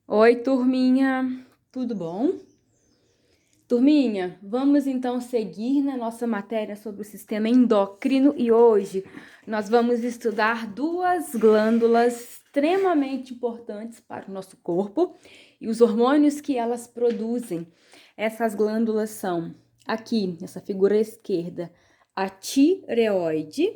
Oi, turminha, tudo bom? Turminha, vamos então seguir na nossa matéria sobre o sistema endócrino e hoje nós vamos estudar duas glândulas extremamente importantes para o nosso corpo e os hormônios que elas produzem. Essas glândulas são, aqui nessa figura esquerda, a tireoide.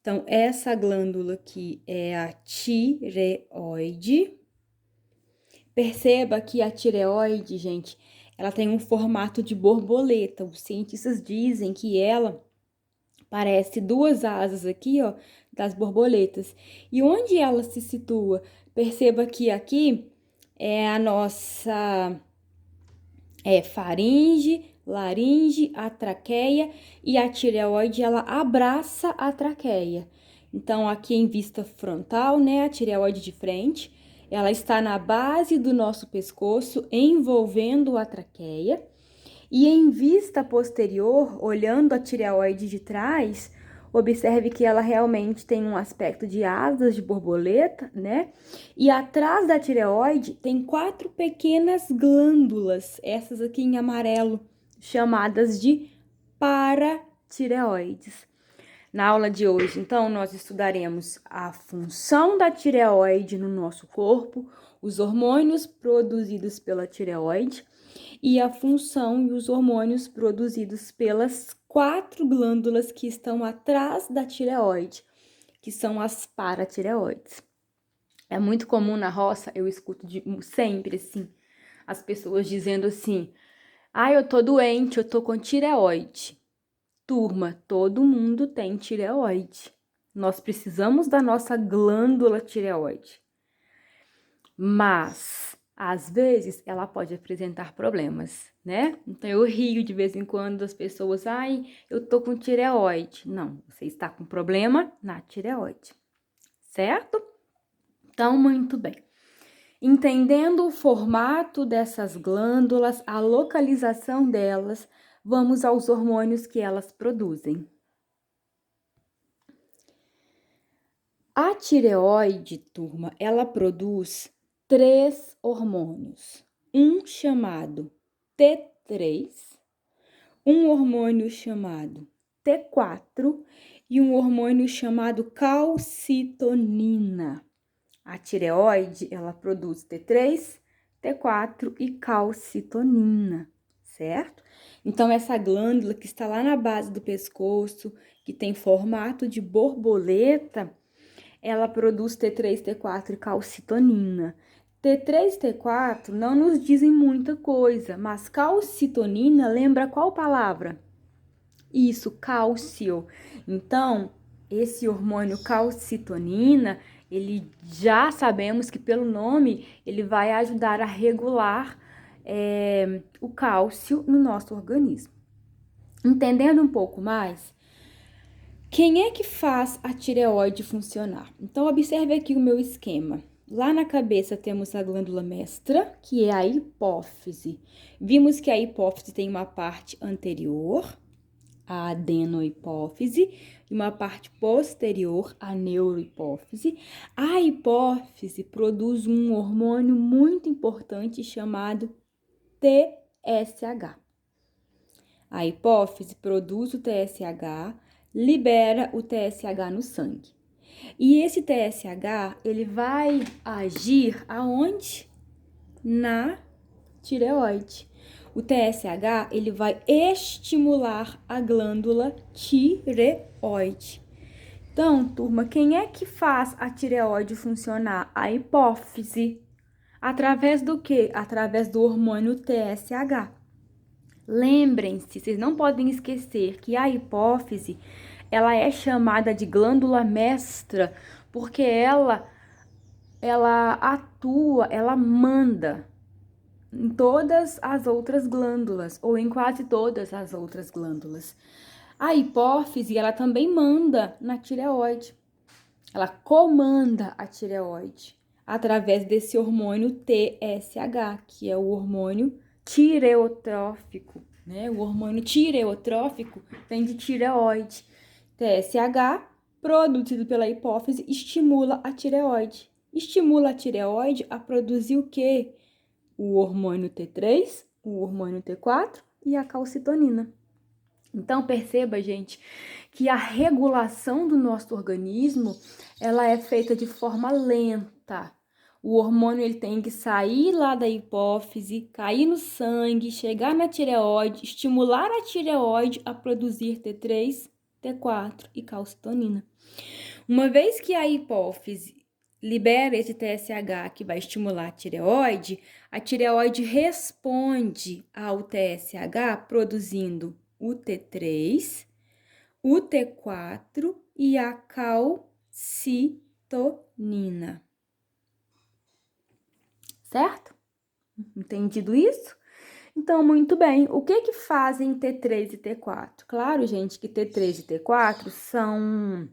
Então, essa glândula aqui é a tireoide. Perceba que a tireoide, gente, ela tem um formato de borboleta. Os cientistas dizem que ela parece duas asas aqui, ó, das borboletas. E onde ela se situa? Perceba que aqui é a nossa faringe, laringe, a traqueia e a tireoide, ela abraça a traqueia. Então, aqui em vista frontal, né, a tireoide de frente, ela está na base do nosso pescoço, envolvendo a traqueia. E em vista posterior, olhando a tireoide de trás, observe que ela realmente tem um aspecto de asas de borboleta, né? E atrás da tireoide tem 4 pequenas glândulas, essas aqui em amarelo, chamadas de paratireoides. Na aula de hoje, então, nós estudaremos a função da tireoide no nosso corpo, os hormônios produzidos pela tireoide e a função e os hormônios produzidos pelas 4 glândulas que estão atrás da tireoide, que são as paratireoides. É muito comum na roça, eu escuto sempre assim, as pessoas dizendo assim: "Ah, eu tô doente, eu tô com tireoide". Turma, todo mundo tem tireoide. Nós precisamos da nossa glândula tireoide. Mas, às vezes, ela pode apresentar problemas, né? Então, eu rio de vez em quando das pessoas, ai, eu tô com tireoide. Não, você está com problema na tireoide, certo? Então, muito bem. Entendendo o formato dessas glândulas, a localização delas, vamos aos hormônios que elas produzem. A tireoide, turma, ela produz 3 hormônios. Um chamado T3, um hormônio chamado T4 e um hormônio chamado calcitonina. A tireoide, ela produz T3, T4 e calcitonina, certo? Então, essa glândula que está lá na base do pescoço, que tem formato de borboleta, ela produz T3, T4 e calcitonina. T3 e T4 não nos dizem muita coisa, mas calcitonina lembra qual palavra? Isso, cálcio. Então, esse hormônio calcitonina, ele já sabemos que pelo nome, ele vai ajudar a regular o cálcio no nosso organismo. Entendendo um pouco mais, quem é que faz a tireoide funcionar? Então, observe aqui o meu esquema. Lá na cabeça temos a glândula mestra, que é a hipófise. Vimos que a hipófise tem uma parte anterior, a adenohipófise, e uma parte posterior, a neurohipófise. A hipófise produz um hormônio muito importante chamado TSH. A hipófise produz o TSH, libera o TSH no sangue. E esse TSH, ele vai agir aonde? Na tireoide. O TSH, ele vai estimular a glândula tireoide. Então, turma, quem é que faz a tireoide funcionar? A hipófise. Através do quê? Através do hormônio TSH. Lembrem-se, vocês não podem esquecer que a hipófise, ela é chamada de glândula mestra porque ela atua, ela manda em todas as outras glândulas ou em quase todas as outras glândulas. A hipófise, ela também manda na tireoide. Ela comanda a tireoide através desse hormônio TSH, que é o hormônio tireotrófico, né? O hormônio tireotrófico vem de tireoide. TSH, produzido pela hipófise, estimula a tireoide. estimula a tireoide a produzir o quê? O hormônio T3, o hormônio T4 e a calcitonina. Então, perceba, gente, que a regulação do nosso organismo, ela é feita de forma lenta. O hormônio ele tem que sair lá da hipófise, cair no sangue, chegar na tireoide, estimular a tireoide a produzir T3, T4 e calcitonina. Uma vez que a hipófise libera esse TSH que vai estimular a tireoide responde ao TSH produzindo o T3, o T4 e a calcitonina. Certo? Entendido isso? Então, muito bem. O que fazem T3 e T4? Claro, gente, que T3 e T4 são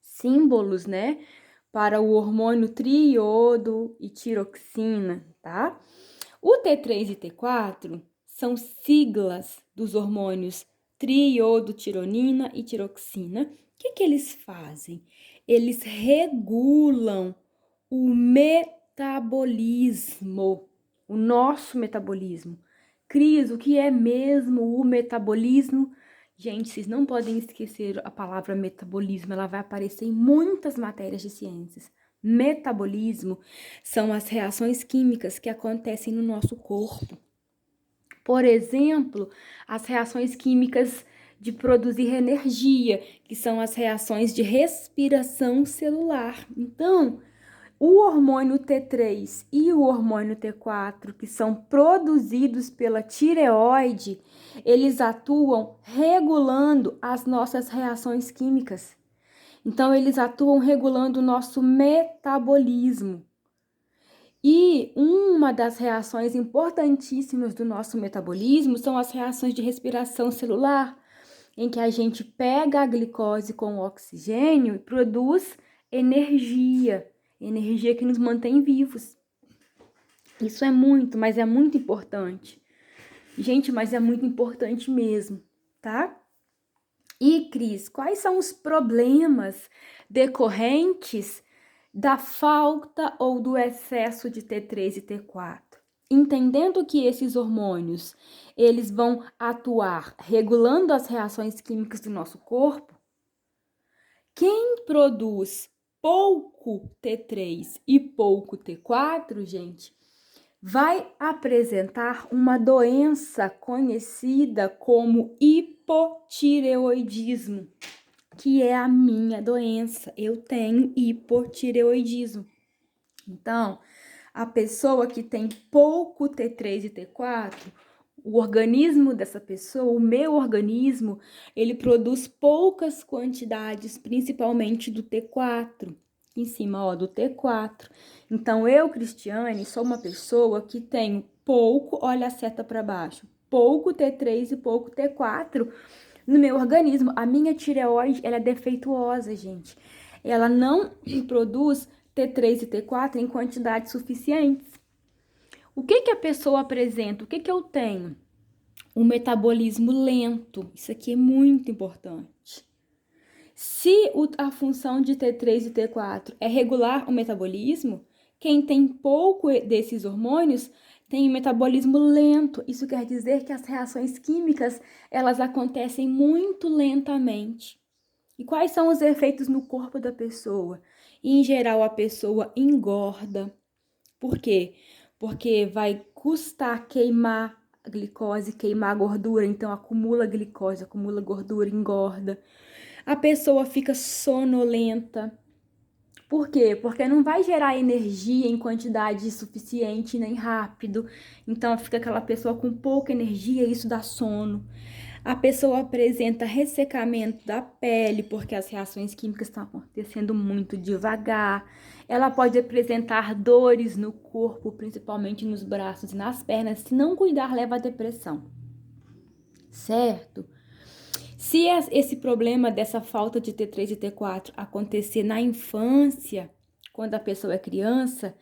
símbolos, né, para o hormônio triodo e tiroxina, tá? O T3 e T4 são siglas dos hormônios triodotironina e tiroxina. O que eles fazem? Eles regulam o metabolismo, o nosso metabolismo. Cris, o que é mesmo o metabolismo? Gente, vocês não podem esquecer a palavra metabolismo, ela vai aparecer em muitas matérias de ciências. Metabolismo são as reações químicas que acontecem no nosso corpo. Por exemplo, as reações químicas de produzir energia, que são as reações de respiração celular. Então, o hormônio T3 e o hormônio T4, que são produzidos pela tireoide, eles atuam regulando as nossas reações químicas. Então, eles atuam regulando o nosso metabolismo. E uma das reações importantíssimas do nosso metabolismo são as reações de respiração celular, em que a gente pega a glicose com o oxigênio e produz energia que nos mantém vivos. Isso é muito, mas é muito importante. Gente, mas é muito importante mesmo, tá? E, Cris, quais são os problemas decorrentes da falta ou do excesso de T3 e T4? Entendendo que esses hormônios, eles vão atuar regulando as reações químicas do nosso corpo, quem produz pouco T3 e pouco T4, gente, vai apresentar uma doença conhecida como hipotireoidismo, que é a minha doença. Eu tenho hipotireoidismo. Então, a pessoa que tem pouco T3 e T4, o organismo dessa pessoa, o meu organismo, ele produz poucas quantidades, principalmente do T4, em cima, ó, do T4. Então, eu, Cristiane, sou uma pessoa que tenho pouco, olha a seta para baixo, pouco T3 e pouco T4 no meu organismo. A minha tireoide, ela é defeituosa, gente. Ela não produz T3 e T4 em quantidades suficientes. O que a pessoa apresenta? O que eu tenho? Um metabolismo lento. Isso aqui é muito importante. Se a função de T3 e T4 é regular o metabolismo, quem tem pouco desses hormônios tem um metabolismo lento. Isso quer dizer que as reações químicas, elas acontecem muito lentamente. E quais são os efeitos no corpo da pessoa? Em geral, a pessoa engorda. Por quê? Porque vai custar queimar a glicose, queimar a gordura, então acumula glicose, acumula gordura, engorda. A pessoa fica sonolenta. Por quê? Porque não vai gerar energia em quantidade suficiente nem rápido. Então fica aquela pessoa com pouca energia e isso dá sono. A pessoa apresenta ressecamento da pele, porque as reações químicas estão acontecendo muito devagar. Ela pode apresentar dores no corpo, principalmente nos braços e nas pernas. Se não cuidar, leva à depressão. Certo? Se esse problema dessa falta de T3 e T4 acontecer na infância, quando a pessoa é criança,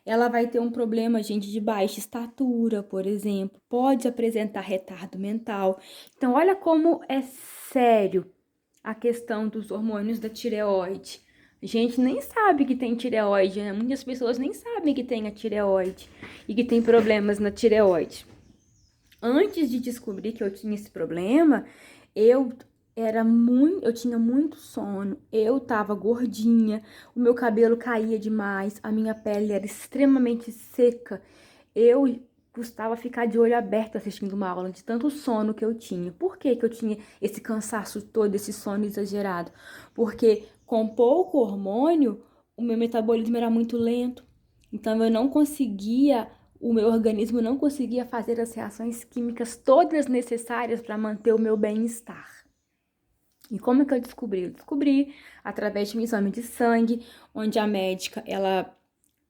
ela vai ter um problema, gente, de baixa estatura, por exemplo. Pode apresentar retardo mental. Então, olha como é sério a questão dos hormônios da tireoide. A gente nem sabe que tem tireoide, né? Muitas pessoas nem sabem que tem a tireoide e que tem problemas na tireoide. Antes de descobrir que eu tinha esse problema, eu eu tinha muito sono, eu tava gordinha, o meu cabelo caía demais, a minha pele era extremamente seca. Eu custava ficar de olho aberto assistindo uma aula de tanto sono que eu tinha. Por que que eu tinha esse cansaço todo, esse sono exagerado? Porque com pouco hormônio, o meu metabolismo era muito lento. Então eu não conseguia, o meu organismo não conseguia fazer as reações químicas todas necessárias para manter o meu bem-estar. E como é que eu descobri? Eu descobri através de um exame de sangue, onde a médica, ela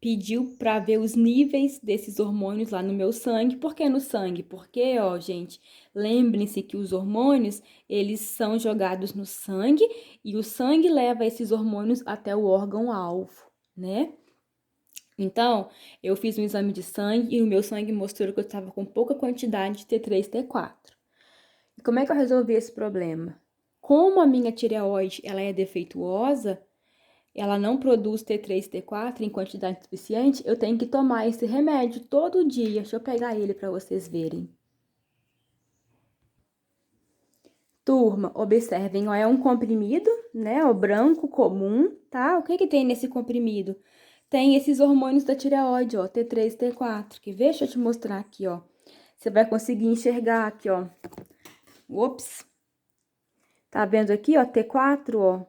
pediu para ver os níveis desses hormônios lá no meu sangue. Por que no sangue? Porque, ó, gente, lembrem-se que os hormônios, eles são jogados no sangue e o sangue leva esses hormônios até o órgão-alvo, né? Então, eu fiz um exame de sangue e o meu sangue mostrou que eu estava com pouca quantidade de T3 e T4. E como é que eu resolvi esse problema? Como a minha tireoide, ela é defeituosa, ela não produz T3 e T4 em quantidade suficiente, eu tenho que tomar esse remédio todo dia. Deixa eu pegar ele para vocês verem. Turma, observem, ó, é um comprimido, né, o branco comum, tá? O que que tem nesse comprimido? Tem esses hormônios da tireoide, ó, T3 e T4. Quer ver? Deixa eu te mostrar aqui, ó. Você vai conseguir enxergar aqui, ó. Ops. Tá vendo aqui, ó, T4, ó.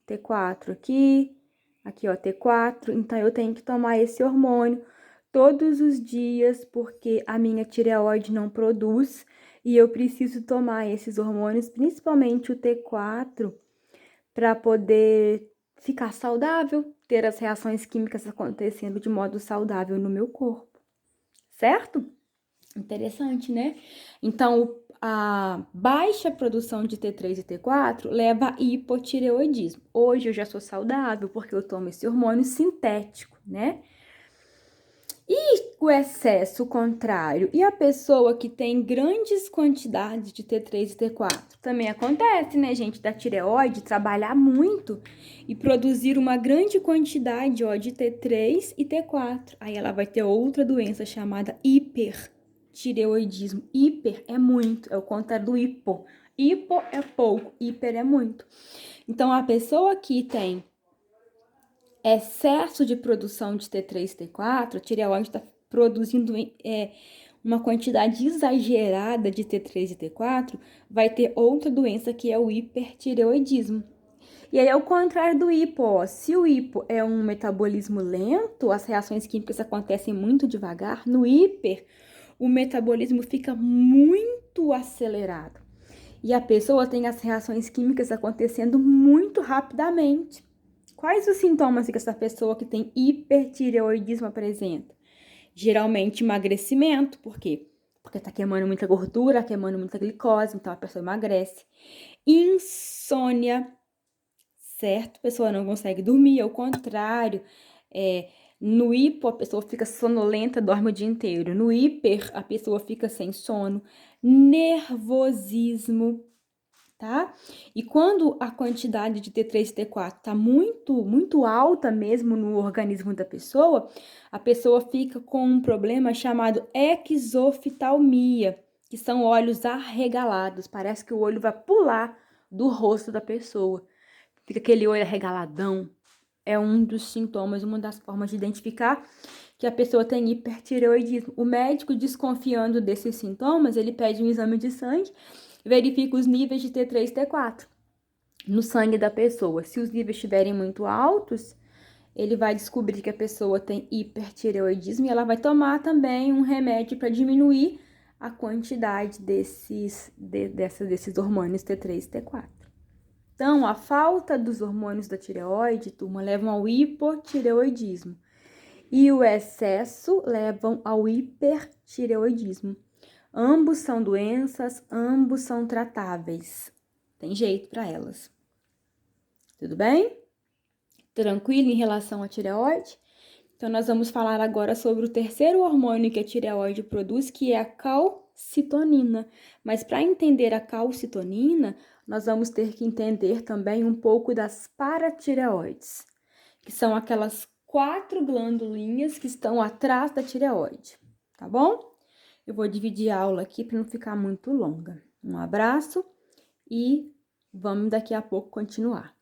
T4 aqui, aqui, ó, T4. Então, eu tenho que tomar esse hormônio todos os dias, porque a minha tireoide não produz e eu preciso tomar esses hormônios, principalmente o T4, para poder ficar saudável, ter as reações químicas acontecendo de modo saudável no meu corpo, certo? Interessante, né? Então, a baixa produção de T3 e T4 leva a hipotireoidismo. Hoje eu já sou saudável porque eu tomo esse hormônio sintético, né? E o excesso contrário? E a pessoa que tem grandes quantidades de T3 e T4? Também acontece, né, gente, da tireoide trabalhar muito e produzir uma grande quantidade, ó, de T3 e T4. Aí ela vai ter outra doença chamada hipertireoidismo. Hiper é muito, é o contrário do hipo. Hipo é pouco, hiper é muito. Então, a pessoa que tem excesso de produção de T3 e T4, a tireoide está produzindo uma quantidade exagerada de T3 e T4, vai ter outra doença que é o hipertireoidismo. E aí é o contrário do hipo, ó. Se o hipo é um metabolismo lento, as reações químicas acontecem muito devagar, no hiper o metabolismo fica muito acelerado. E a pessoa tem as reações químicas acontecendo muito rapidamente. Quais os sintomas que essa pessoa que tem hipertireoidismo apresenta? Geralmente emagrecimento, por quê? Porque tá queimando muita gordura, queimando muita glicose, então a pessoa emagrece. Insônia, certo? A pessoa não consegue dormir, ao contrário. No hipo, a pessoa fica sonolenta, dorme o dia inteiro. No hiper, a pessoa fica sem sono. Nervosismo, tá? E quando a quantidade de T3 e T4 tá muito alta mesmo no organismo da pessoa, a pessoa fica com um problema chamado exoftalmia, que são olhos arregalados. Parece que o olho vai pular do rosto da pessoa. Fica aquele olho arregaladão. É um dos sintomas, uma das formas de identificar que a pessoa tem hipertireoidismo. O médico, desconfiando desses sintomas, ele pede um exame de sangue, verifica os níveis de T3 e T4 no sangue da pessoa. Se os níveis estiverem muito altos, ele vai descobrir que a pessoa tem hipertireoidismo e ela vai tomar também um remédio para diminuir a quantidade desses hormônios T3 e T4. Então, a falta dos hormônios da tireoide, turma, levam ao hipotireoidismo. E o excesso levam ao hipertireoidismo. Ambos são doenças, ambos são tratáveis. Tem jeito para elas. Tudo bem? Tranquilo em relação à tireoide? Então, nós vamos falar agora sobre o terceiro hormônio que a tireoide produz, que é a calcitonina. Mas para entender a calcitonina, nós vamos ter que entender também um pouco das paratireoides. que são aquelas 4 glândulinhas que estão atrás da tireoide, tá bom? Eu vou dividir a aula aqui para não ficar muito longa. Um abraço e vamos daqui a pouco continuar.